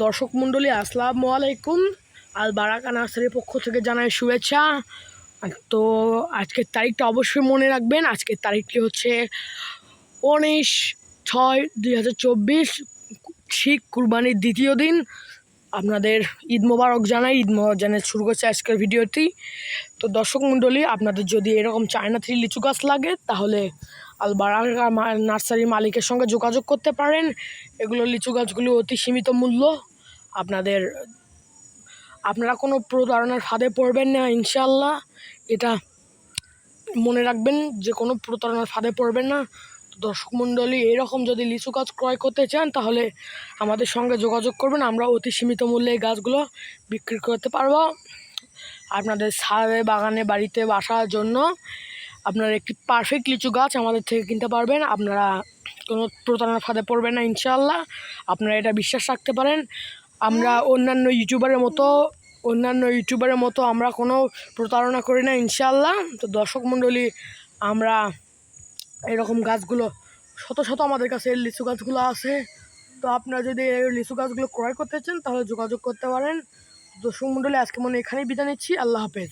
দর্শক মণ্ডলী আসসালামু আলাইকুম। আল বারাকা নার্সারির পক্ষ থেকে জানাই শুভেচ্ছা। তো আজকের তারিখটা অবশ্যই মনে রাখবেন। আজকের তারিখটি হচ্ছে 19/6/2024, ঠিক কুরবানির দ্বিতীয় দিন। আপনাদের ঈদ মোবারক জানাই। ঈদ মোবারক জানিয়ে শুরু করছে আজকের ভিডিওটি। তো দর্শক মণ্ডলী, আপনাদের যদি এরকম চায়না থ্রি লিচু গাছ লাগে তাহলে আল বারাকা নার্সারির মালিকের সঙ্গে যোগাযোগ করতে পারেন। এগুলো লিচু গাছগুলো অতি সীমিত মূল্য। আপনারা কোনো প্রতারণার ফাঁদে পড়বেন না ইনশাআল্লাহ, এটা মনে রাখবেন যে কোনো প্রতারণার ফাঁদে পড়বেন না। দর্শক মণ্ডলী, এরকম যদি লিচু গাছ ক্রয় করতে চান তাহলে আমাদের সঙ্গে যোগাযোগ করবেন। আমরা অতি সীমিত মূল্যে এই গাছগুলো বিক্রি করতে পারবো। আপনাদের ছাদে, বাগানে, বাড়িতে বাসার জন্য আপনারা একটি পারফেক্ট লিচু গাছ আমাদের থেকে কিনতে পারবেন। আপনারা কোনো প্রতারণার ফাঁদে পড়বেন না ইনশাআল্লাহ, আপনারা এটা বিশ্বাস রাখতে পারেন। আমরা অন্যান্য ইউটিউবারের মতো আমরা কোনো প্রতারণা করি না ইনশাআল্লাহ। তো দর্শক মণ্ডলী, আমরা এরকম গাছগুলো শত শত আমাদের কাছে লিচু গাছগুলো আছে। তো আপনারা যদি এই লিচু গাছগুলো ক্রয় করতে চান তাহলে যোগাযোগ করতে পারেন। দর্শক মণ্ডলী, আজকে এখানেই বিদায় নিচ্ছি। আল্লাহ হাফেজ।